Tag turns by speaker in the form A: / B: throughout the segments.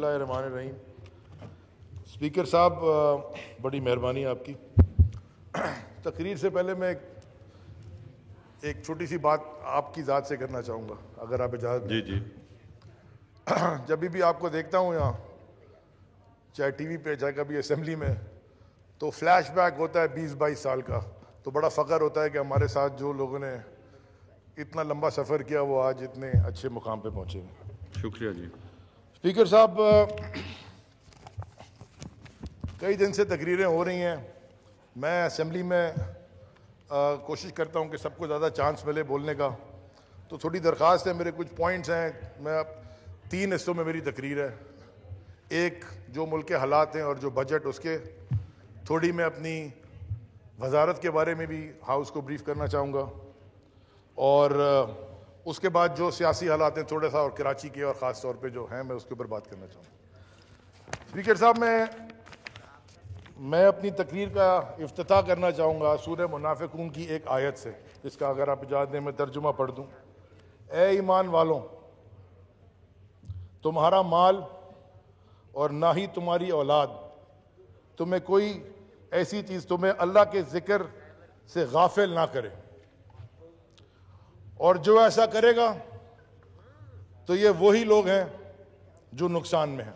A: बिस्मिल्लाहिर्रहमानिर्रहीम। स्पीकर साहब, बड़ी मेहरबानी आपकी। तकरीर से पहले मैं एक छोटी सी बात आपकी ज़ात से करना चाहूँगा, अगर आप इजाज़त
B: जी जी।
A: जब भी आपको देखता हूँ यहाँ, चाहे टीवी पे चाहे कभी असेंबली में, तो फ्लैशबैक होता है 20-22 साल का। तो बड़ा फ़ख्र होता है कि हमारे साथ जो लोगों ने इतना लंबा सफ़र किया वो आज इतने अच्छे मुकाम पे पहुँचे हैं।
B: शुक्रिया जी।
A: स्पीकर साहब, कई दिन से तकरीरें हो रही हैं। मैं असेंबली में कोशिश करता हूं कि सबको ज़्यादा चांस मिले बोलने का, तो थोड़ी दरख्वास्त है, मेरे कुछ पॉइंट्स हैं। मैं 3 हिस्सों में मेरी तकरीर है। एक जो मुल्क के हालात हैं और जो बजट उसके, थोड़ी मैं अपनी वजारत के बारे में भी हाउस को ब्रीफ करना चाहूँगा, और उसके बाद जो सियासी हालात हैं थोड़ा सा, और कराची के और ख़ास तौर पे जो हैं, मैं उसके ऊपर बात करना चाहूँगा। स्पीकर साहब, मैं अपनी तकरीर का इफ्तिताह करना चाहूँगा सूरह मुनाफिकून की एक आयत से, जिसका अगर आप इजाज़त दें मैं तर्जुमा पढ़ दूँ। ए ईमान वालों, तुम्हारा माल और ना ही तुम्हारी औलाद तुम्हें कोई ऐसी चीज़ तुम्हें अल्लाह के ज़िक्र से गाफिल ना करे, और जो ऐसा करेगा तो ये वही लोग हैं जो नुकसान में हैं।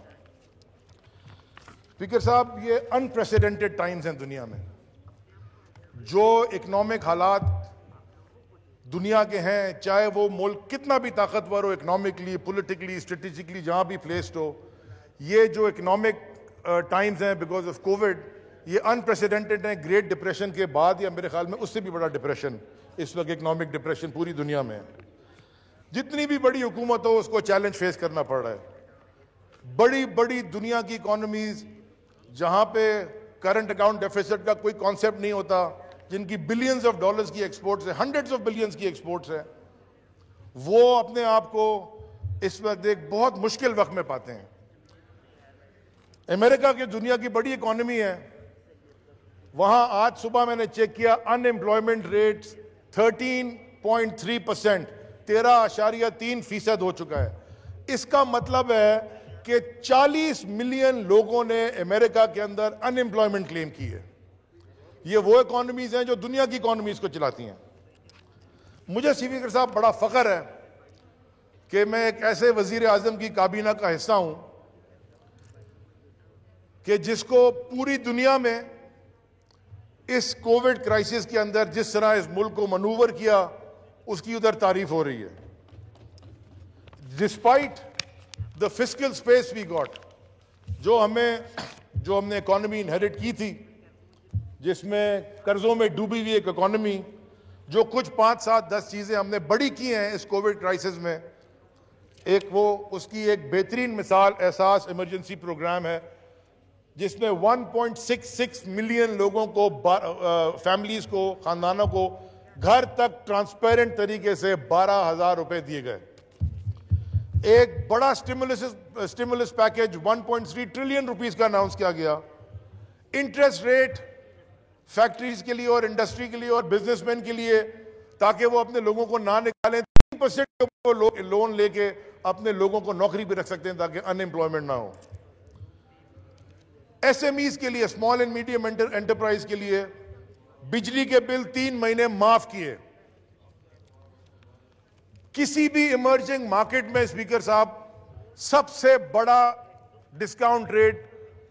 A: स्पीकर साहब, ये अनप्रेसिडेंटेड टाइम्स हैं दुनिया में। जो इकोनॉमिक हालात दुनिया के हैं, चाहे वो मुल्क कितना भी ताकतवर हो, इकोनॉमिकली, पॉलिटिकली, स्ट्रेटेजिकली, जहां भी प्लेस्ड हो, ये जो इकोनॉमिक टाइम्स हैं बिकॉज ऑफ कोविड, ये अनप्रेसिडेंटेड हैं। ग्रेट डिप्रेशन के बाद, या मेरे ख्याल में उससे भी बड़ा डिप्रेशन इस वक्त इकोनॉमिक डिप्रेशन पूरी दुनिया में है। जितनी भी बड़ी हुकूमत हो उसको चैलेंज फेस करना पड़ रहा है। बड़ी बड़ी दुनिया की इकोनॉमीज जहां पे करंट अकाउंट डेफिसिट का कोई कॉन्सेप्ट नहीं होता, जिनकी बिलियंस ऑफ डॉलर्स की एक्सपोर्ट्स है, हंड्रेड्स ऑफ बिलियंस की एक्सपोर्ट्स है, वो अपने आप को इस वक्त एक बहुत मुश्किल वक्त में पाते हैं। अमेरिका की दुनिया की बड़ी इकोनॉमी है, वहां आज सुबह मैंने चेक किया, अनएम्प्लॉयमेंट रेट 13.3%, 13.3% हो चुका है। इसका मतलब है कि 40 मिलियन लोगों ने अमेरिका के अंदर अनएम्प्लॉयमेंट क्लेम की है। ये वो इकोनॉमीज हैं जो दुनिया की इकोनॉमीज को चलाती हैं। मुझे स्पीकर साहब बड़ा फख्र है कि मैं एक ऐसे वजीर आजम की काबीना का हिस्सा हूं कि जिसको पूरी दुनिया में इस कोविड क्राइसिस के अंदर जिस तरह इस मुल्क को मनूवर किया, उसकी उधर तारीफ हो रही है। Despite the fiscal space we got, जो हमने इकोनॉमी इनहेरिट की थी, जिसमें कर्जों में डूबी हुई एक इकोनॉमी, जो कुछ 5, 7, 10 चीजें हमने बड़ी की हैं इस कोविड क्राइसिस में, एक वो उसकी एक बेहतरीन मिसाल एहसास इमरजेंसी प्रोग्राम है, जिसमें 1.66 मिलियन लोगों को, फैमिलीज को, खानदानों को घर तक ट्रांसपेरेंट तरीके से 12,000 रुपए दिए गए। एक बड़ा स्टिमुलस पैकेज 1.3 ट्रिलियन रुपीस का अनाउंस किया गया। इंटरेस्ट रेट फैक्ट्रीज के लिए और इंडस्ट्री के लिए और बिजनेसमैन के लिए, ताकि वो अपने लोगों को ना निकालें, 3% को लोन लेके अपने लोगों को नौकरी भी रख सकते हैं ताकि अनएम्प्लॉयमेंट ना हो। एसएमईज के लिए, स्मॉल एंड मीडियम एंटरप्राइज के लिए बिजली के बिल 3 महीने माफ किए। किसी भी इमर्जिंग मार्केट में स्पीकर साहब सबसे बड़ा डिस्काउंट रेट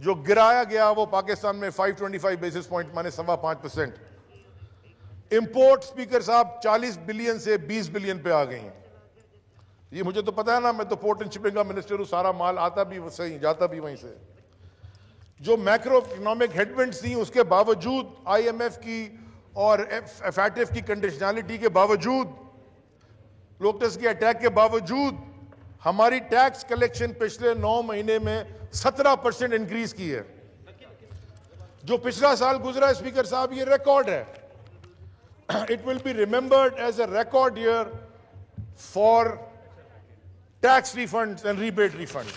A: जो गिराया गया वो पाकिस्तान में 525 बेसिस पॉइंट, माने 5.25%। इंपोर्ट स्पीकर साहब 40 बिलियन से 20 बिलियन पे आ गई हैं। ये मुझे तो पता है ना, मैं तो पोर्ट एंड शिपिंग का मिनिस्टर हूं, सारा माल आता भी वहीं जाता भी वहीं से। जो मैक्रो इकोनॉमिक हेडविंड्स थी, उसके बावजूद, आईएमएफ की और एफएटीएफ की कंडीशनैलिटी के बावजूद, लोकटस के अटैक के बावजूद, हमारी टैक्स कलेक्शन पिछले 9 महीने में 17% इंक्रीज की है। जो पिछला साल गुजरा स्पीकर साहब, ये रिकॉर्ड है। It will be remembered as a record year for tax refunds and rebate refunds.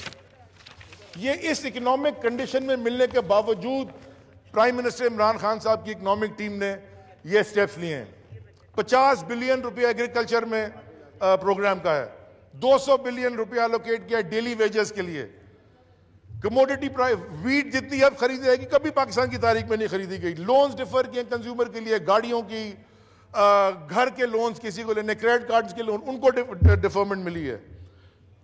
A: ये इस इकोनॉमिक कंडीशन में मिलने के बावजूद प्राइम मिनिस्टर इमरान खान साहब की इकोनॉमिक टीम ने ये स्टेप्स लिए हैं। 50 बिलियन रुपया एग्रीकल्चर में प्रोग्राम का है, 200 बिलियन रुपया एलोकेट किया डेली वेजेस के लिए, कमोडिटी प्राइस, वीट जितनी अब खरीदी जाएगी कभी पाकिस्तान की तारीख में नहीं खरीदी गई। लोन्स डिफर किए कंज्यूमर के लिए, गाड़ियों की, घर के लोन्स किसी को लेने, क्रेडिट कार्ड्स के लोन, उनको डिफरमेंट मिली है।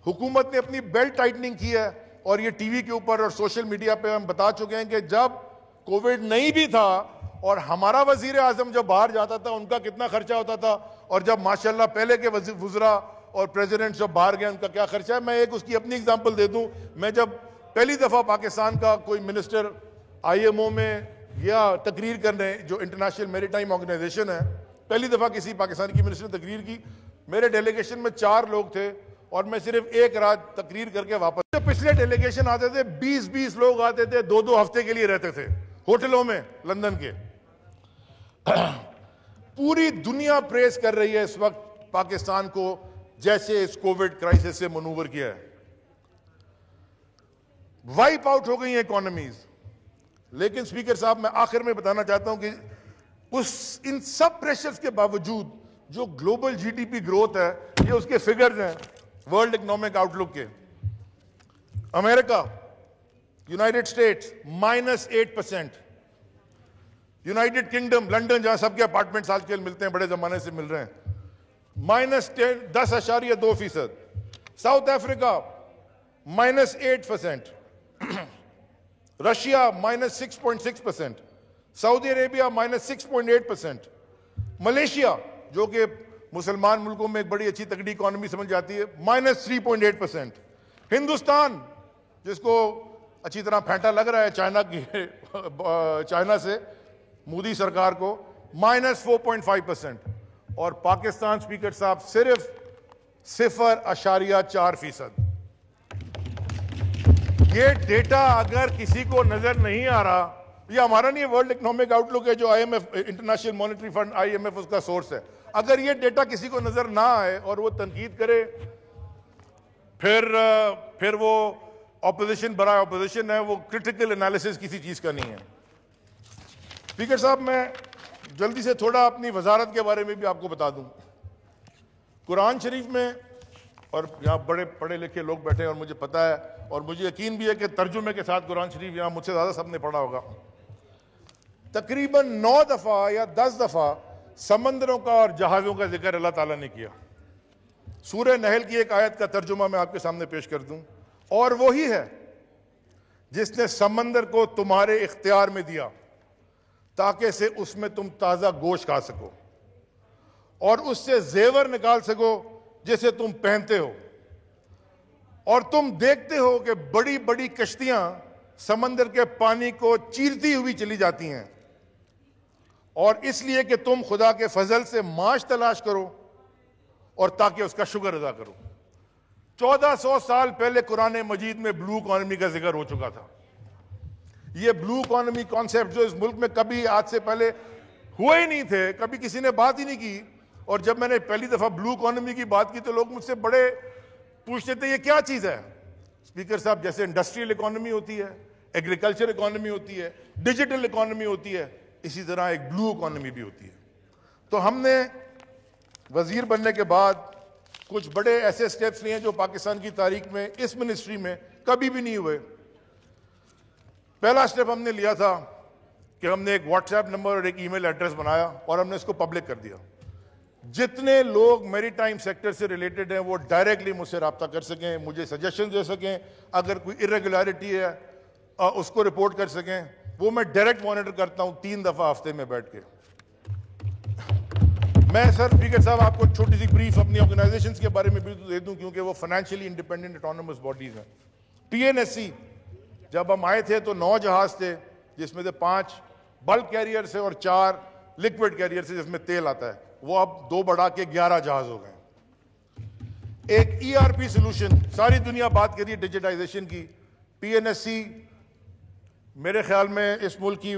A: हुकूमत ने अपनी बेल्ट टाइटनिंग की है और ये टीवी के ऊपर और सोशल मीडिया पे हम बता चुके हैं कि जब कोविड नहीं भी था और हमारा वजीर आजम जब बाहर जाता था उनका कितना खर्चा होता था, और जब माशाल्लाह पहले के वज़रा और प्रेसिडेंट जब बाहर गए उनका क्या खर्चा है। मैं एक उसकी अपनी एग्जांपल दे दूं, मैं जब पहली दफा पाकिस्तान का कोई मिनिस्टर IMO में गया तकरीर करने, जो इंटरनेशनल मैरीटाइम ऑर्गेनाइजेशन है, पहली दफा किसी पाकिस्तान की मिनिस्टर ने तकरीर की, मेरे डेलीगेशन में 4 लोग थे और मैं सिर्फ एक रात तकरीर करके वापस। तो पिछले डेलीगेशन आते थे 20-20 लोग आते थे, 2-2 हफ्ते के लिए रहते थे होटलों में लंदन के। पूरी दुनिया प्रेस कर रही है इस वक्त पाकिस्तान को, जैसे इस कोविड क्राइसिस से मनूवर किया है। वाइप आउट हो गई है इकोनॉमीज। लेकिन स्पीकर साहब, मैं आखिर में बताना चाहता हूं कि इन सब प्रेशर्स के बावजूद जो ग्लोबल GDP ग्रोथ है, ये उसके फिगर्स हैं वर्ल्ड इकोनॉमिक आउटलुक के। America, United states -8%, United kingdom, London जहां सबके अपार्टमेंट्स आजकल मिलते हैं, बड़े जमाने से मिल रहे हैं, -10.2%, south Africa -8%, Russia -6.6%, Saudi Arabia -6.8%, Malaysia जो कि मुसलमान मुल्कों में एक बड़ी अच्छी तगड़ी इकोनॉमी समझ जाती है, -3.8%, हिंदुस्तान जिसको अच्छी तरह फेंटा लग रहा है चाइना से मोदी सरकार को, -4.5%, और पाकिस्तान स्पीकर साहब सिर्फ 0.4%। ये डेटा अगर किसी को नजर नहीं आ रहा, ये हमारा नहीं है, वर्ल्ड इकोनॉमिक आउटलुक है जो IMF, international monetary fund IMF उसका सोर्स है। अगर ये डेटा किसी को नजर ना आए और वो तनकीद करे, फिर वो ऑपोजिशन बड़ा ऑपोजिशन है, वो क्रिटिकल एनालिसिस किसी चीज का नहीं है। स्पीकर साहब, मैं जल्दी से थोड़ा अपनी वजारत के बारे में भी आपको बता दूं। कुरान शरीफ में, और यहाँ बड़े पढ़े लिखे लोग बैठे हैं और मुझे पता है और मुझे यकीन भी है कि तर्जुमे के साथ कुरान शरीफ यहाँ मुझसे ज़्यादा सबने पढ़ा होगा, तकरीबन 9 दफ़ा या 10 दफ़ा समंदरों का और जहाज़ों का जिक्र अल्लाह ताला ने किया। सूरह नहल की एक आयत का तर्जुमा मैं आपके सामने पेश कर दूं, और वही है जिसने समंदर को तुम्हारे इख्तियार में दिया ताकि से उसमें तुम ताज़ा गोश्त खा सको और उससे जेवर निकाल सको जिसे तुम पहनते हो, और तुम देखते हो कि बड़ी बड़ी कश्तियां समंदर के पानी को चीरती हुई चली जाती हैं, और इसलिए कि तुम खुदा के फजल से माश तलाश करो और ताकि उसका शुक्र अदा करो। 1400 साल पहले कुरान मजीद में ब्लू इकॉनमी का जिक्र हो चुका था। ये ब्लू इकॉनमी कॉन्सेप्ट जो इस मुल्क में कभी आज से पहले हुए ही नहीं थे, कभी किसी ने बात ही नहीं की, और जब मैंने पहली दफा ब्लू इकॉनमी की बात की तो लोग मुझसे बड़े पूछते थे ये क्या चीज है। स्पीकर साहब, जैसे इंडस्ट्रियल इकॉनमी होती है, एग्रीकल्चर इकॉनमी होती है, डिजिटल इकॉनमी होती है, इसी तरह एक ब्लू इकॉनमी भी होती है। तो हमने वजीर बनने के बाद कुछ बड़े ऐसे स्टेप्स लिए हैं जो पाकिस्तान की तारीख में इस मिनिस्ट्री में कभी भी नहीं हुए। पहला स्टेप हमने लिया था कि हमने एक व्हाट्सएप नंबर और एक ईमेल एड्रेस बनाया और हमने इसको पब्लिक कर दिया। जितने लोग मैरीटाइम सेक्टर से रिलेटेड हैं वो डायरेक्टली मुझसे रब्ता कर सकें, मुझे सजेशन दे सकें, अगर कोई इरेगुलरिटी है उसको रिपोर्ट कर सकें। वो मैं डायरेक्ट मॉनिटर करता हूं 3 दफा हफ्ते में बैठ के। मैं सर स्पीकर साहब आपको छोटी सी ब्रीफ अपनी ऑर्गेनाइजेशन के बारे में भी दे दूं क्योंकि वो फाइनेंशियली इंडिपेंडेंट ऑटोनोमस बॉडीज हैं। PNSC जब हम आए थे तो 9 जहाज थे जिसमें से 5 बल्क कैरियर से और 4 लिक्विड कैरियर से जिसमें तेल आता है। वो अब 2 बढ़ा के 11 जहाज हो गए। एक ERP सोल्यूशन, सारी दुनिया बात कर रही है डिजिटाइजेशन की। PNSC मेरे ख्याल में इस मुल्क की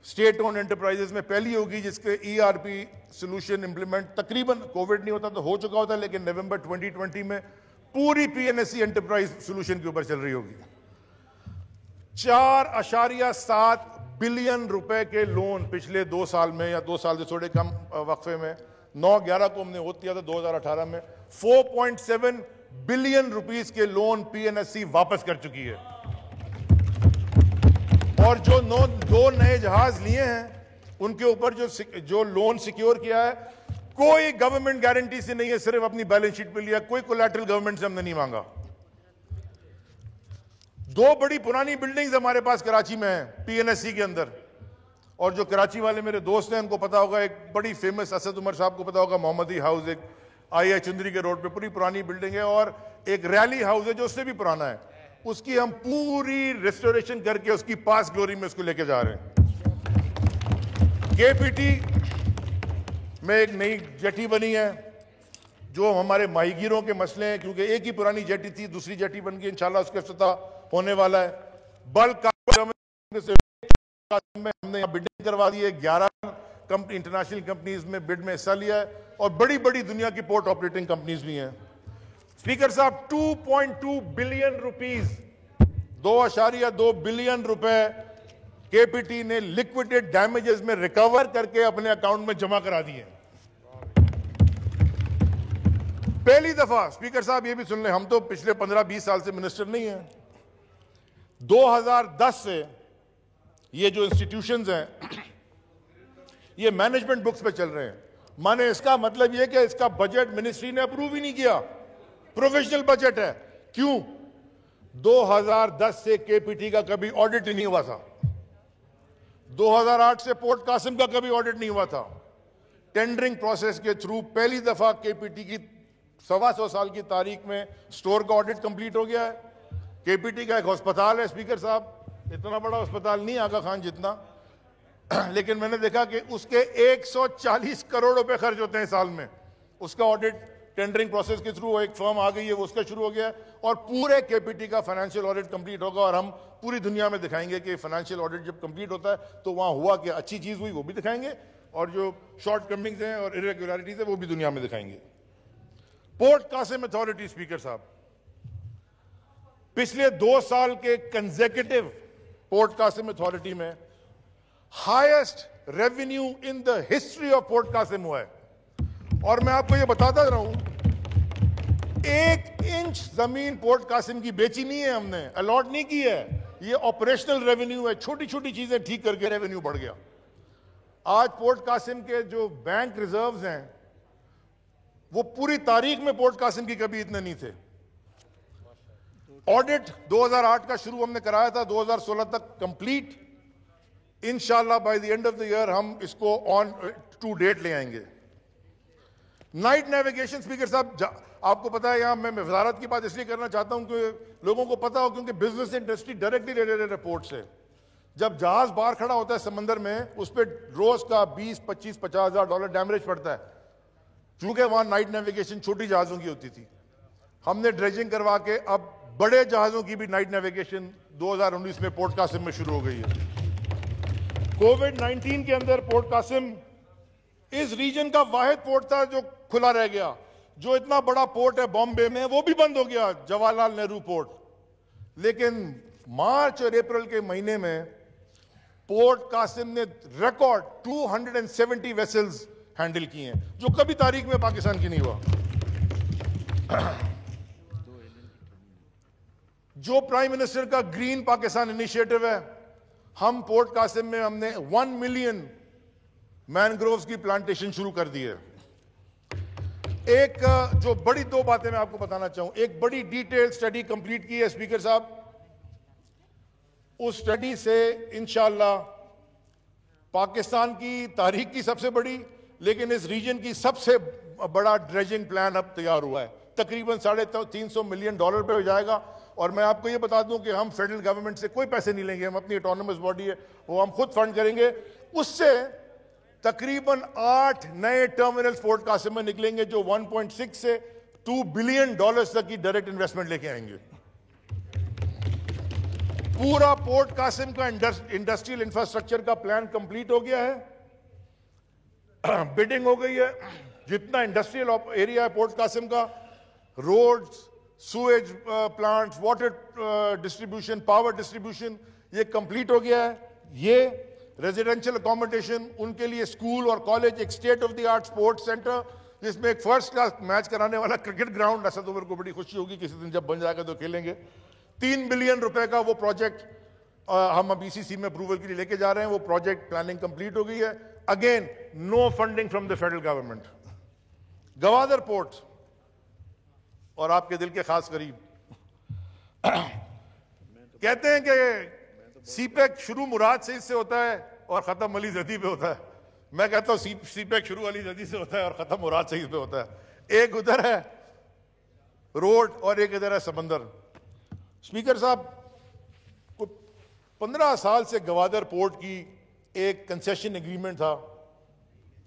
A: स्टेट ओन एंटरप्राइजेस में पहली होगी जिसके ERP सोल्यूशन इंप्लीमेंट, तकरीबन कोविड नहीं होता तो हो चुका होता, लेकिन नवंबर 2020 में पूरी PNSC एंटरप्राइज सोल्यूशन के ऊपर चल रही होगी। 4.7 बिलियन रुपए के लोन पिछले 2 साल में, या 2 साल से थोड़े कम वक्फे में, 9-11 को हमने होत किया था 2018 में। 4.7 बिलियन रुपीस के लोन पीएनएससी वापस कर चुकी है। और जो दो नए जहाज लिए हैं उनके ऊपर जो लोन सिक्योर किया है, कोई गवर्नमेंट गारंटी से नहीं है, सिर्फ अपनी बैलेंस शीट पे लिया, कोई कोलैटरल गवर्नमेंट से हमने नहीं मांगा। दो बड़ी पुरानी बिल्डिंग्स हमारे पास कराची में है पीएनएससी के अंदर, और जो कराची वाले मेरे दोस्त हैं उनको पता होगा, एक बड़ी फेमस असद उमर साहब को पता होगा, मोहम्मदी हाउस एक आई चुंदरी के रोड पे पूरी पुरानी बिल्डिंग है, और एक रैली हाउस है जो उससे भी पुराना है, उसकी हम पूरी रेस्टोरेशन करके उसकी पास ग्लोरी में उसको लेके जा रहे हैं। केपीटी में एक नई जेटी बनी है जो हमारे माहीगीरों के मसले हैं, क्योंकि एक ही पुरानी जेटी थी, दूसरी जेटी बन गई, इंशाल्लाह उसका इफ्तिताह होने वाला है। बल्क में हमने यहाँ बिडिंग करवा दी है, 11 इंटरनेशनल कंपनीज में बिड में हिस्सा लिया है, और बड़ी बड़ी दुनिया की पोर्ट ऑपरेटिंग कंपनीज भी हैं। स्पीकर साहब, 2.2 बिलियन रुपीस, 2.2 बिलियन रुपए केपीटी ने लिक्विडेट डैमेजेस में रिकवर करके अपने अकाउंट में जमा करा दिए। पहली दफा, स्पीकर साहब ये भी सुन लें, हम तो पिछले 15-20 साल से मिनिस्टर नहीं हैं, 2010 से ये जो इंस्टीट्यूशंस हैं ये मैनेजमेंट बुक्स पे चल रहे हैं। माने इसका मतलब ये कि इसका बजट मिनिस्ट्री ने अप्रूव ही नहीं किया, प्रोफेशनल बजट है। क्यों? 2010 से केपीटी का कभी ऑडिट ही नहीं हुआ था, 2008 से पोर्ट कासिम का कभी ऑडिट नहीं हुआ था। टेंडरिंग प्रोसेस के थ्रू पहली दफा केपीटी की 125 साल की तारीख में स्टोर का ऑडिट कंप्लीट हो गया है। केपीटी का एक अस्पताल है, स्पीकर साहब, इतना बड़ा अस्पताल नहीं आगा खान जितना, लेकिन मैंने देखा कि उसके 140 करोड़ रुपए खर्च होते हैं साल में। उसका ऑडिट टेंडरिंग प्रोसेस के थ्रू एक फर्म आ गई है, वो उसका शुरू हो गया है, और पूरे केपीटी का फाइनेंशियल ऑडिट कंप्लीट होगा, और हम पूरी दुनिया में दिखाएंगे कि फाइनेंशियल ऑडिट जब कंप्लीट होता है तो वहां हुआ कि अच्छी चीज हुई वो भी दिखाएंगे, और जो शॉर्ट कमिंग्स हैं और इरेगुलरिटीज है वो भी दुनिया में दिखाएंगे। पोर्ट कासिम अथॉरिटी, स्पीकर साहब, पिछले 2 साल के कंसेक्यूटिव पोर्ट कासिम अथॉरिटी में highest revenue in the history of port Qasim हुआ है। और मैं आपको यह बताता रहा हूं, 1 इंच जमीन पोर्ट कासिम की बेची नहीं है हमने, अलॉट नहीं की है, ये ऑपरेशनल रेवेन्यू है, छोटी छोटी चीजें ठीक करके रेवेन्यू बढ़ गया। आज पोर्ट कासिम के जो बैंक रिजर्व्स हैं वो पूरी तारीख में पोर्ट कासिम की कभी इतने नहीं थे। ऑडिट 2008 का शुरू हमने कराया था, 2016 तक कंप्लीट, इंशाल्लाह by the end of the year हम इसको ऑन टू डेट ले आएंगे। नाइट नेविगेशन, स्पीकर साहब, आपको पता है, यहां मैं वजारत की बात इसलिए करना चाहता हूं कि लोगों को पता हो, क्योंकि बिजनेस इंडस्ट्री डायरेक्टली रिलेटेड है पोर्ट से। जब जहाज बाहर खड़ा होता है समंदर में, उस पर रोज का 20, 25, 50 हजार डॉलर डैमेज पड़ता है, क्योंकि वहां नाइट नेविगेशन छोटी जहाजों की होती थी। हमने ड्रेजिंग करवा के अब बड़े जहाजों की भी नाइट नेविगेशन 2019 में पोर्ट कासिम में शुरू हो गई है। कोविड-19 के अंदर पोर्ट कासिम इस रीजन का वाहिद पोर्ट था जो खुला रह गया। जो इतना बड़ा पोर्ट है बॉम्बे में, वो भी बंद हो गया, जवाहरलाल नेहरू पोर्ट। लेकिन मार्च और अप्रैल के महीने में पोर्ट कासिम ने रिकॉर्ड 270 वेसल्स हैंडल किए हैं, जो कभी तारीख में पाकिस्तान की नहीं हुआ। जो प्राइम मिनिस्टर का ग्रीन पाकिस्तान इनिशिएटिव है, हम पोर्ट कासिम में हमने 1 मिलियन मैनग्रोव्स की प्लांटेशन शुरू कर दी है। एक जो बड़ी 2 बातें मैं आपको बताना चाहूं, एक बड़ी डिटेल स्टडी कंप्लीट की है स्पीकर साहब। उस स्टडी से इंशाल्लाह पाकिस्तान की तारीख की सबसे बड़ी, लेकिन इस रीजन की सबसे बड़ा ड्रेजिंग प्लान अब तैयार हुआ है, तकरीबन $350 मिलियन पे हो जाएगा। और मैं आपको ये बता दूं कि हम फेडरल गवर्नमेंट से कोई पैसे नहीं लेंगे, हम अपनी ऑटोनमस बॉडी है वो हम खुद फंड करेंगे। उससे तकरीबन 8 नए टर्मिनल्स पोर्ट कासिम में निकलेंगे, जो 1.6 से 2 बिलियन डॉलर्स तक की डायरेक्ट इन्वेस्टमेंट लेके आएंगे। पूरा पोर्ट कासिम का इंडस्ट्रियल इंफ्रास्ट्रक्चर का प्लान कंप्लीट हो गया है, बिडिंग हो गई है। जितना इंडस्ट्रियल एरिया है पोर्ट कासिम का, roads, sewage plants, water distribution, power distribution, ये कंप्लीट हो गया है। ये रेजिडेंशियल अकोमोडेशन, उनके लिए स्कूल और कॉलेज, एक state of the art sports centre, जिसमें एक फर्स्ट क्लास मैच कराने वाला क्रिकेट ग्राउंड, ऐसा तो मेरे को बड़ी खुशी होगी किसी दिन जब बन जाएगा तो खेलेंगे। 3 बिलियन रुपए का वो प्रोजेक्ट हम अब ईसीसी में अप्रूवल के लिए लेके जा रहे हैं। वो प्रोजेक्ट प्लानिंग कंप्लीट हो गई है। Again no funding from the federal government. Gwadar port और आपके दिल के खास करीब कहते हैं कि सीपेक शुरू मुराद से इससे होता है और खत्म अली जदी पे होता है। मैं कहता हूं सीपेक शुरू अली जदी से होता है और खत्म मुराद से इस पे होता है। एक उधर है रोड और एक इधर है समंदर। स्पीकर साहब, 15 साल से गवादर पोर्ट की एक कंसेशन एग्रीमेंट था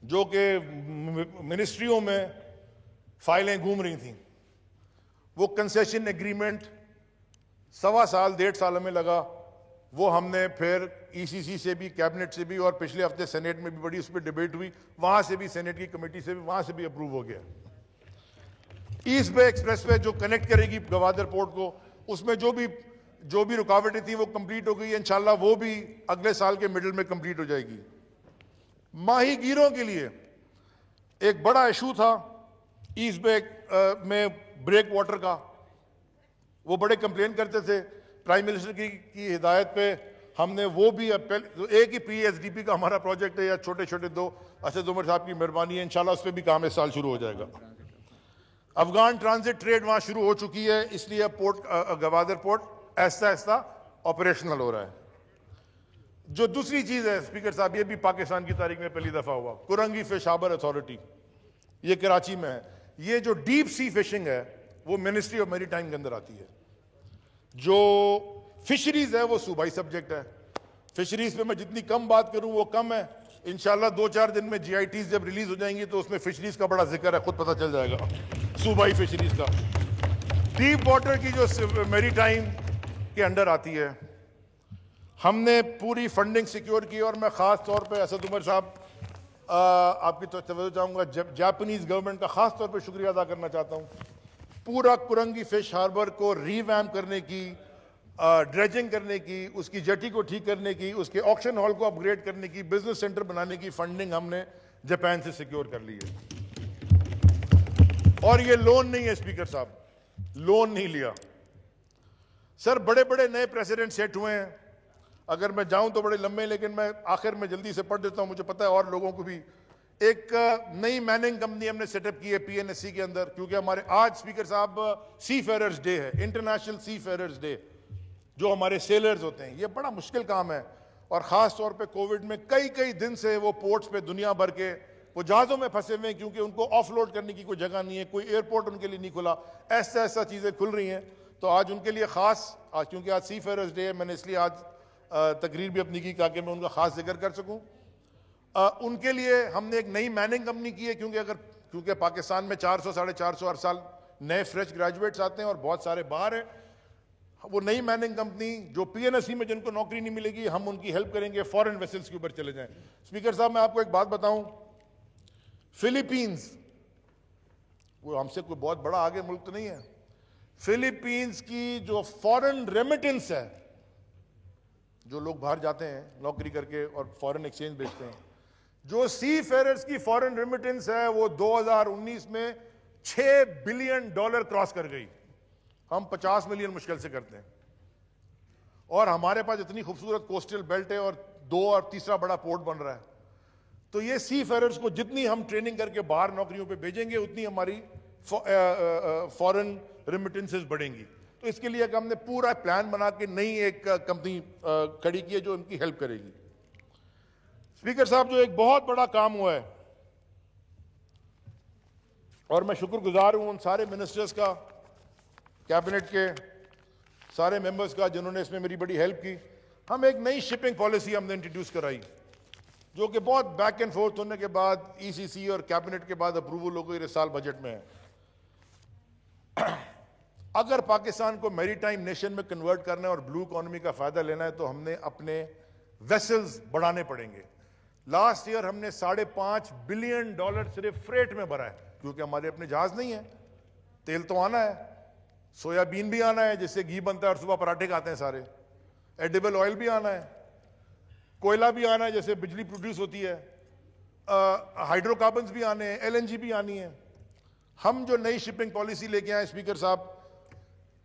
A: जो कि मिनिस्ट्रियों में फाइलें घूम रही थी। वो कंसेशन एग्रीमेंट 1.25 साल 1.5 साल में लगा। वो हमने फिर ईसीसी से भी, कैबिनेट से भी, और पिछले हफ्ते सेनेट में भी बड़ी उस पर डिबेट हुई, वहां से भी, सेनेट की कमेटी से भी, वहां से भी अप्रूव हो गया। ईस्ट बे एक्सप्रेसवे जो कनेक्ट करेगी गवादर पोर्ट को, उसमें जो भी रुकावटें थी वो कंप्लीट हो गई है। इंशाल्लाह वो भी अगले साल के मिडिल में कंप्लीट हो जाएगी। माहीगीरों के लिए एक बड़ा इशू था ईस्ट बे में ब्रेक वाटर का। वो बड़े कंप्लेन करते थे। प्राइम मिनिस्टर की हिदायत पे हमने वो भी, एक ही पीएसडीपी का हमारा प्रोजेक्ट है, या छोटे छोटे 2, असद उमर साहब की मेहरबानी है, इंशाल्लाह उस पर भी काम इस साल शुरू हो जाएगा। अफगान ट्रांजिट ट्रेड वहां शुरू हो चुकी है, इसलिए पोर्ट गवादर पोर्ट ऐसा ऐसा ऑपरेशनल हो रहा है। जो दूसरी चीज है स्पीकर साहब, ये भी पाकिस्तान की तारीख में पहली दफा हुआ, कुरंगी फिश हार्बर अथॉरिटी, ये कराची में है। ये जो डीप सी फिशिंग है वो मिनिस्ट्री ऑफ मैरीटाइम के अंदर आती है। जो फिशरीज है वो सूबाई सब्जेक्ट है। फिशरीज पे मैं जितनी कम बात करूं वो कम है। इंशाल्लाह 2-4 दिन में जीआईटीज जब रिलीज हो जाएंगी तो उसमें फिशरीज का बड़ा जिक्र है, खुद पता चल जाएगा सूबाई फिशरीज का। डीप वाटर की जो मैरीटाइम के अंडर आती है, हमने पूरी फंडिंग सिक्योर की। और मैं खास तौर पे असद उमर साहब आपकी तवज्जो चाहूंगा, जापानीज गवर्नमेंट का खास तौर पे शुक्रिया अदा करना चाहता हूं। पूरा कुरंगी फिश हार्बर को रीवैम्प करने की, ड्रेजिंग करने की, उसकी जेटी को ठीक करने की, उसके ऑक्शन हॉल को अपग्रेड करने की, बिजनेस सेंटर बनाने की फंडिंग हमने जापान से सिक्योर कर ली है। और ये लोन नहीं है स्पीकर साहब, लोन नहीं लिया। सर बड़े बड़े नए प्रेसिडेंट सेट हुए हैं, अगर मैं जाऊं तो बड़े लंबे, लेकिन मैं आखिर में जल्दी से पढ़ देता हूं, मुझे पता है और लोगों को भी। एक नई मैनिंग कंपनी हमने सेटअप की है पीएनएससी के अंदर, क्योंकि हमारे आज स्पीकर साहब सी फेयरर्स डे है, इंटरनेशनल सी फेयरर्स डे, जो हमारे सेलर्स होते हैं। ये बड़ा मुश्किल काम है, और खास तौर पे कोविड में कई दिन से वो पोर्ट्स पे दुनिया भर के वो जहाजों में फंसे हुए हैं, क्योंकि उनको ऑफलोड करने की कोई जगह नहीं है, कोई एयरपोर्ट उनके लिए नहीं खुला। ऐसा चीजें खुल रही हैं, तो आज उनके लिए खास, क्योंकि आज सी फेयरर्स डे है, मैंने इसलिए आज तकरीर भी अपनी की ताकि मैं उनका खास जिक्र कर सकूं। उनके लिए हमने एक नई मैनिंग कंपनी की है, क्योंकि पाकिस्तान में 400-450 हर साल नए फ्रेश ग्रेजुएट्स आते हैं और बहुत सारे बाहर हैं। वो नई मैनिंग कंपनी जो पीएनएससी में जिनको नौकरी नहीं मिलेगी, हम उनकी हेल्प करेंगे, फॉरेन वेसल्स के ऊपर चले जाएं। स्पीकर साहब मैं आपको एक बात बताऊं, फिलीपींस, वो हमसे कोई बहुत बड़ा आगे मुल्क तो नहीं है, फिलीपींस की जो फॉरेन रेमिटेंस है, जो लोग बाहर जाते हैं नौकरी करके और फॉरेन एक्सचेंज बेचते हैं, जो सी फेयरर्स की फॉरेन रेमिटेंस है वो 2019 में $6 बिलियन क्रॉस कर गई। हम 50 मिलियन मुश्किल से करते हैं, और हमारे पास इतनी खूबसूरत कोस्टल बेल्ट है और 2 और तीसरा बड़ा पोर्ट बन रहा है। तो ये सी फेयरर्स को जितनी हम ट्रेनिंग करके बाहर नौकरियों पे भेजेंगे, उतनी हमारी फॉरेन रेमिटेंसेस बढ़ेंगी। तो इसके लिए हमने पूरा प्लान बना के नई एक कंपनी खड़ी की है जो इनकी हेल्प करेगी। स्पीकर साहब, जो एक बहुत बड़ा काम हुआ है, और मैं शुक्रगुजार हूं उन सारे मिनिस्टर्स का, कैबिनेट के सारे मेंबर्स का, जिन्होंने इसमें मेरी बड़ी हेल्प की। हम एक नई शिपिंग पॉलिसी हमने इंट्रोड्यूस कराई, जो कि बहुत बैक एंड फोर्थ होने के बाद ईसीसी और कैबिनेट के बाद अप्रूवल हो गई, इस साल बजट में है। अगर पाकिस्तान को मैरीटाइम नेशन में कन्वर्ट करना है और ब्लू इकोनॉमी का फायदा लेना है, तो हमने अपने वेसल्स बढ़ाने पड़ेंगे। लास्ट ईयर हमने $5.5 बिलियन सिर्फ फ्रेट में भरा है, क्योंकि हमारे अपने जहाज नहीं है। तेल तो आना है, सोयाबीन भी आना है जिससे घी बनता है और सुबह पराठे खाते हैं सारे, एडिबल ऑयल भी आना है, कोयला भी आना है जैसे बिजली प्रोड्यूस होती है, हाइड्रोकार्बन्स भी आने हैं, एलएनजी भी आनी है। हम जो नई शिपिंग पॉलिसी लेके आए स्पीकर साहब,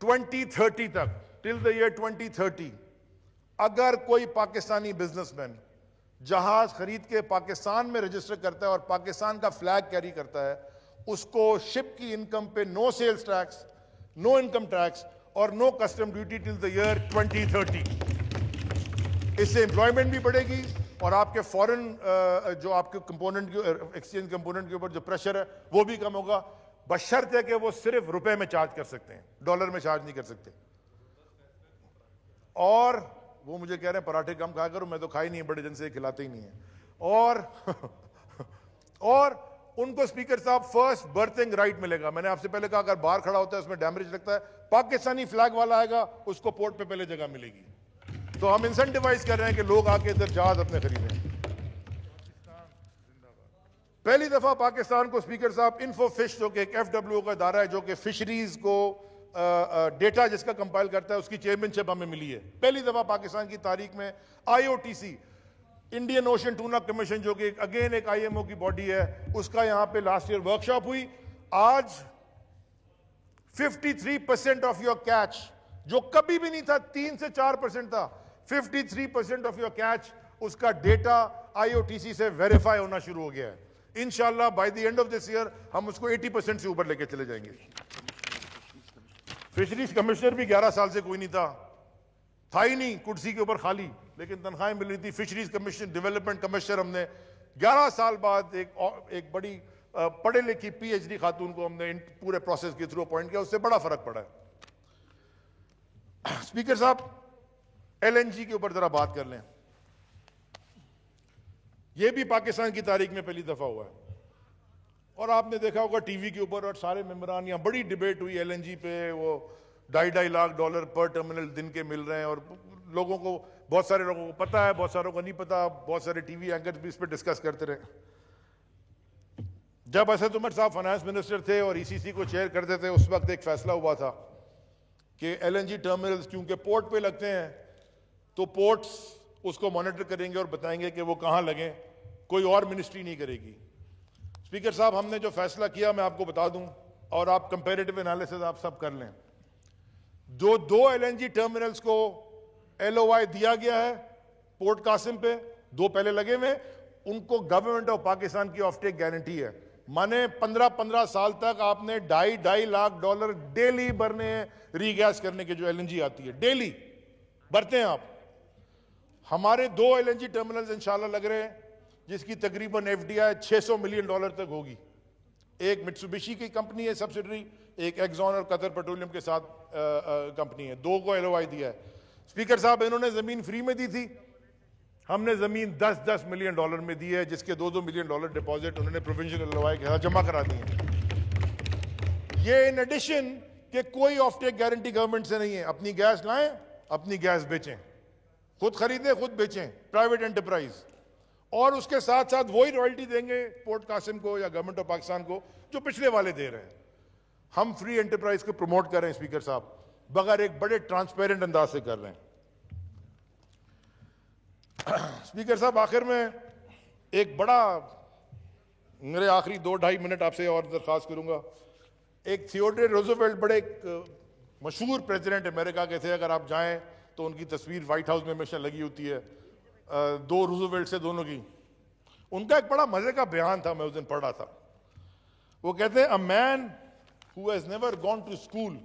A: 2030 तक, टिल द ईयर 2030, अगर कोई पाकिस्तानी बिजनेसमैन जहाज खरीद के पाकिस्तान में रजिस्टर करता है और पाकिस्तान का फ्लैग कैरी करता है, उसको शिप की इनकम पे no sales tax, no income tax और no custom duty till the year 2030। इससे एम्प्लॉयमेंट भी बढ़ेगी और आपके फॉरेन जो आपके कंपोनेंट एक्सचेंज कंपोनेंट के ऊपर जो प्रेशर है वो भी कम होगा, बशर्ते है कि वो सिर्फ रुपए में चार्ज कर सकते हैं, डॉलर में चार्ज नहीं कर सकते। और वो मुझे कह रहे हैं पराठे कम खाया करो, मैं तो खाई नहीं है, बड़े दिन से खिलाते ही नहीं है। और उनको स्पीकर साहब फर्स्ट बर्थिंग राइट मिलेगा। मैंने आपसे पहले कहा अगर बाहर खड़ा होता है उसमें डैमेज लगता है, पाकिस्तानी फ्लैग वाला आएगा उसको पोर्ट पे पहले जगह मिलेगी। तो हम इंसेंटिवाइज कर रहे हैं कि लोग आके इधर जहाज अपने खरीदें। पहली दफा पाकिस्तान को स्पीकर साहब इन्फोफिश जो कि एक FWO का इदारा है जो कि फिशरीज को डेटा जिसका कंपाइल करता है, उसकी चेयरमैनशिप हमें मिली है। पहली दफा पाकिस्तान की तारीख में IOTC, Indian ocean tuna commission, जो कि अगेन एक IMO की बॉडी है, उसका यहां पे लास्ट ईयर वर्कशॉप हुई। आज 53% ऑफ योर कैच, जो कभी भी नहीं था, 3 से 4% था, 53% ऑफ योर कैच, उसका डेटा IOTC से वेरीफाई होना शुरू हो गया है। इंशाल्लाह by the end of this year हम उसको 80% से ऊपर लेके चले जाएंगे। फिशरीज कमिश्नर भी 11 साल से कोई नहीं था ही नहीं, कुर्सी के ऊपर खाली, लेकिन तनख्वाहें मिल रही थी। फिशरीज कमिश्नर, डेवलपमेंट कमिश्नर हमने 11 साल बाद एक बड़ी पढ़े लिखी PhD खातून को हमने पूरे प्रोसेस के थ्रू अपॉइंट किया, उससे बड़ा फर्क पड़ा है। स्पीकर साहब, LNG के ऊपर जरा बात कर लें। यह भी पाकिस्तान की तारीख में पहली दफा हुआ है और आपने देखा होगा टीवी के ऊपर और सारे मेंबरान, यहां बड़ी डिबेट हुई LNG पे, वो $2.5 लाख पर टर्मिनल दिन के मिल रहे हैं और लोगों को, बहुत सारे लोगों को पता है, बहुत सारों को नहीं पता, बहुत सारे टीवी एंकर्स भी इस पर डिस्कस करते रहे। जब असद उमर साहब फाइनेंस मिनिस्टर थे और ECC को चेयर करते थे, उस वक्त एक फैसला हुआ था कि LNG टर्मिनल्स क्योंकि पोर्ट पे लगते हैं तो पोर्ट्स उसको मॉनिटर करेंगे और बताएंगे कि वो कहां लगे, कोई और मिनिस्ट्री नहीं करेगी। स्पीकर साहब, हमने जो फैसला किया मैं आपको बता दूं और आप कंपैरेटिव एनालिसिस आप सब कर लें। जो 2 LNG टर्मिनल्स को LOI दिया गया है पोर्ट कासिम पे, 2 पहले लगे हुए, उनको गवर्नमेंट ऑफ पाकिस्तान की ऑफटेक गारंटी है। माने 15 साल तक आपने $2.5 लाख डेली भरने हैं रीगैस करने के, जो LNG आती है डेली भरते हैं आप। हमारे 2 LNG टर्मिनल्स इंशाल्लाह लग रहे हैं जिसकी तकरीबन FDI $600 मिलियन तक होगी। एक मित्सुबिशी की कंपनी है सब्सिडरी, एक एक्सॉन और कतर पेट्रोलियम के साथ कंपनी है, 2 को LOI दिया है। स्पीकर साहब, इन्होंने जमीन फ्री में दी थी, हमने जमीन $10 मिलियन में दी है, जिसके $2 मिलियन डिपॉजिट उन्होंने प्रोविंशियल LOI के साथ जमा करा दिए। ये इन एडिशन कि कोई ऑफटेक गारंटी गवर्नमेंट से नहीं है। अपनी गैस लाएं, अपनी गैस बेचें, खुद खरीदें खुद बेचें, प्राइवेट एंटरप्राइज, और उसके साथ साथ वही रॉयल्टी देंगे पोर्ट कासिम को या गवर्नमेंट ऑफ पाकिस्तान को जो पिछले वाले दे रहे हैं। हम फ्री एंटरप्राइज को प्रमोट कर रहे हैं स्पीकर साहब, बगैर एक बड़े ट्रांसपेरेंट अंदाज से कर रहे हैं। स्पीकर साहब, आखिर में एक बड़ा, मेरे आखिरी 2-2.5 मिनट आपसे और दरखास्त करूंगा। एक थियोडोर रूजवेल्ट, बड़े मशहूर प्रेसिडेंट अमेरिका के थे, अगर आप जाएं तो उनकी तस्वीर व्हाइट हाउस में हमेशा लगी होती है, 2 रूजवेल्ट से दोनों की। उनका एक बड़ा मजे का बयान था, मैं उस दिन पढ़ा था। वो कहते हैं, a man who has never gone to school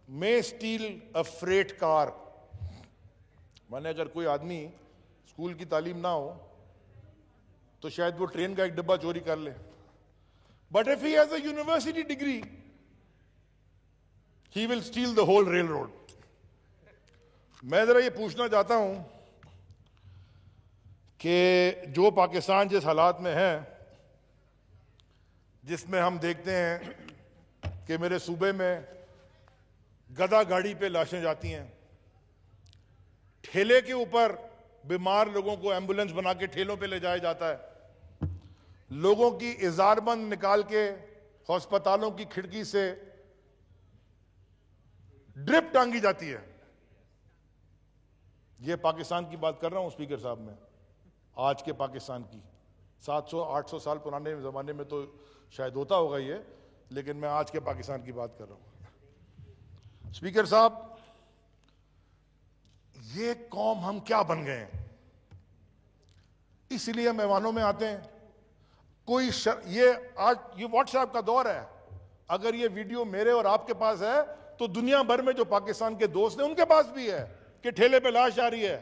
A: may steal a freight car. माने अगर कोई आदमी स्कूल की तालीम ना हो तो शायद वो ट्रेन का एक डब्बा चोरी कर ले, but if he has a university degree he will steal the whole railroad. मैं जरा ये पूछना चाहता हूं कि जो पाकिस्तान जिस हालात में है, जिसमें हम देखते हैं कि मेरे सूबे में गधा गाड़ी पे लाशें जाती हैं, ठेले के ऊपर बीमार लोगों को एम्बुलेंस बना के ठेलों पे ले जाया जाता है, लोगों की इजारबंद निकाल के अस्पतालों की खिड़की से ड्रिप टांगी जाती है। यह पाकिस्तान की बात कर रहा हूं स्पीकर साहब, मैं आज के पाकिस्तान की। 700-800 साल पुराने जमाने में तो शायद होता होगा ये, लेकिन मैं आज के पाकिस्तान की बात कर रहा हूं। स्पीकर साहब, ये कौम हम क्या बन गए हैं, इसलिए हम ऐवानों में आते हैं। कोई ये आज ये व्हाट्सएप का दौर है, अगर ये वीडियो मेरे और आपके पास है तो दुनिया भर में जो पाकिस्तान के दोस्त हैं उनके पास भी है कि ठेले पे लाश जा रही है,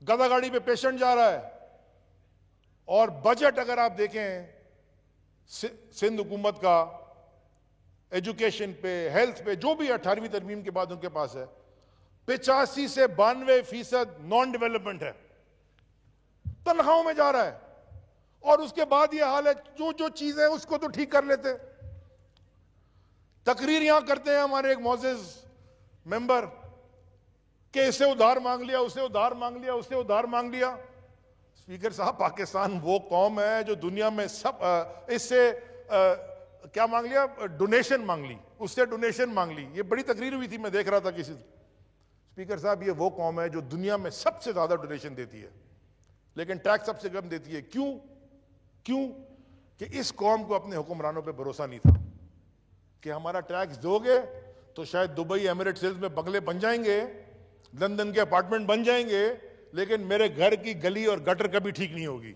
A: गधा गाड़ी पे पेशेंट जा रहा है। और बजट अगर आप देखें सिंध हुकूमत का एजुकेशन पे, हेल्थ पे, जो भी 18वीं तरमीम के बाद उनके पास है, 85 से 92% नॉन डेवलपमेंट है, तनख्वाहों में जा रहा है। और उसके बाद ये हाल है, जो जो चीजें उसको तो ठीक कर लेते। तकरीर यहां करते हैं हमारे एक मोअज़्ज़िज़ मेंबर कि इससे उधार मांग लिया, उससे उधार मांग लिया, उससे उधार मांग लिया। स्पीकर साहब, पाकिस्तान वो कौम है जो दुनिया में सब इससे क्या मांग लिया, डोनेशन मांग ली, उससे डोनेशन मांग ली। ये बड़ी तकरीर हुई थी, मैं देख रहा था किसी। स्पीकर साहब, ये वो कौम है जो दुनिया में सबसे ज्यादा डोनेशन देती है, लेकिन टैक्स सबसे कम देती है। क्यों? क्यों? कि इस कौम को अपने हुक्मरानों पे भरोसा नहीं था कि हमारा टैक्स दोगे तो शायद दुबई एमिरेट्स में बंगले बन जाएंगे, लंदन के अपार्टमेंट बन जाएंगे, लेकिन मेरे घर की गली और गटर कभी ठीक नहीं होगी।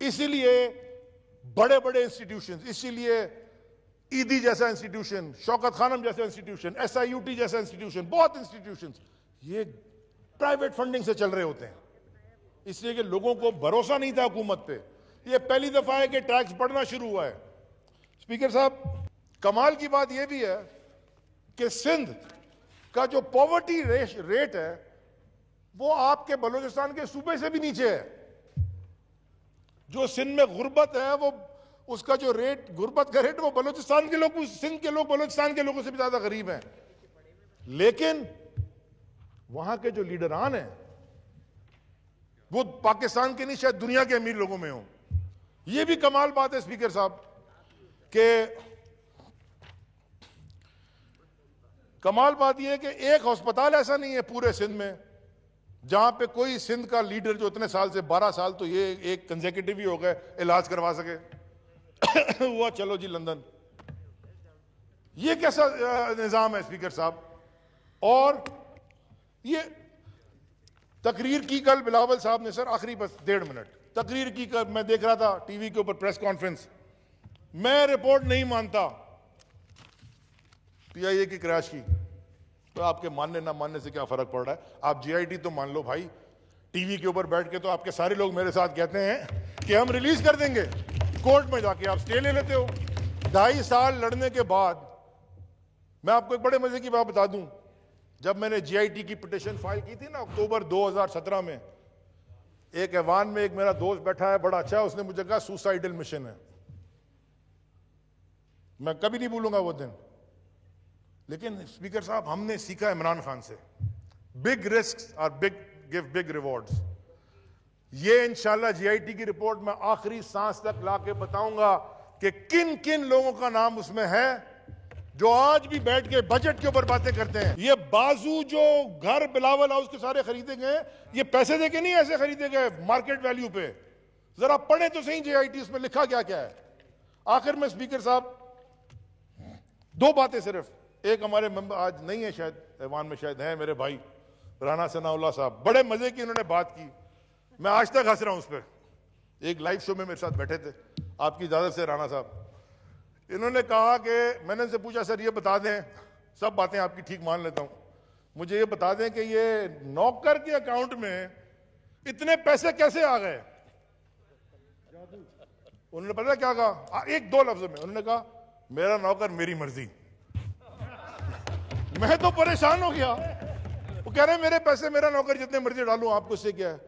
A: इसीलिए बड़े बड़े इंस्टीट्यूशन, इसीलिए ईदी जैसा इंस्टीट्यूशन, शौकत खानम जैसा इंस्टीट्यूशन, SIUT जैसा इंस्टीट्यूशन, बहुत इंस्टीट्यूशन ये प्राइवेट फंडिंग से चल रहे होते हैं, इसलिए कि लोगों को भरोसा नहीं था हुकूमत पे। ये पहली दफा है कि टैक्स बढ़ना शुरू हुआ है। स्पीकर साहब, कमाल की बात यह भी है कि सिंध का जो पॉवर्टी रेट है वो आपके बलूचिस्तान के सूबे से भी नीचे है। जो सिंध में गुर्बत है, वो उसका जो रेट, गुर्बत का रेट, वो बलूचिस्तान के लोग, सिंध के लोग बलूचिस्तान के लोगों से भी ज्यादा गरीब हैं। लेकिन वहां के जो लीडरान हैं वो पाकिस्तान के नहीं, शायद दुनिया के अमीर लोगों में हो। ये भी कमाल बात है स्पीकर साहब कि कमाल बात यह है कि एक अस्पताल ऐसा नहीं है पूरे सिंध में जहां पे कोई सिंध का लीडर जो इतने साल से 12 साल तो ये एक कंसेक्यूटिव ही हो गए इलाज करवा सके। हुआ चलो जी लंदन। ये कैसा निजाम है स्पीकर साहब? और ये तकरीर की कल बिलावल साहब ने, सर आखिरी बस 1.5 मिनट तकरीर की कल, मैं देख रहा था टीवी के ऊपर प्रेस कॉन्फ्रेंस। मैं रिपोर्ट नहीं मानता PIA की क्रैश की, तो आपके मानने ना मानने से क्या फर्क पड़ रहा है? आप GIT तो मान लो भाई। टीवी के ऊपर बैठ के तो आपके सारे लोग मेरे साथ कहते हैं कि हम रिलीज कर देंगे, कोर्ट में जाके आप स्टे ले लेते हो। 2.5 साल लड़ने के बाद मैं आपको एक बड़े मजे की बात बता दूं, जब मैंने GIT की पिटीशन फाइल की थी ना अक्टूबर 2017 में, एक ऐवान में एक मेरा दोस्त बैठा है, बड़ा अच्छा है, उसने मुझे कहा सुसाइडल मिशन है। मैं कभी नहीं भूलूंगा वो दिन। लेकिन स्पीकर साहब, हमने सीखा इमरान खान से, big risks are big give big rewards. ये इंशाल्लाह GIT की रिपोर्ट में आखिरी सांस तक लाके बताऊंगा कि किन किन लोगों का नाम उसमें है जो आज भी बैठ के बजट के ऊपर बातें करते हैं। ये बाजू जो घर बिलावल हाउस के सारे खरीदे गए, ये पैसे देके नहीं ऐसे खरीदे गए मार्केट वैल्यू पे। जरा पढ़े तो सही GIT उसमें लिखा क्या क्या है। आखिर में स्पीकर साहब, 2 बातें सिर्फ। एक हमारे मेंबर आज नहीं है शायद ऐवान में, शायद है मेरे भाई राना सनाउल्लाह साहब, बड़े मजे की उन्होंने बात की, मैं आज तक हंस रहा हूं उस पर। एक लाइव शो में मेरे साथ बैठे थे, आपकी इजाजत से राना साहब। इन्होंने कहा कि मैंने इनसे पूछा सर ये बता दें, सब बातें आपकी ठीक मान लेता हूं, मुझे ये बता दें कि ये नौकर के अकाउंट में इतने पैसे कैसे आ गए? उन्होंने पता क्या कहा? 1-2 लफ्जों में उन्होंने कहा, मेरा नौकर मेरी मर्जी। मैं तो परेशान हो गया। वो कह रहे मेरे पैसे मेरा नौकर जितने मर्जी डालूं, आपको इससे क्या है?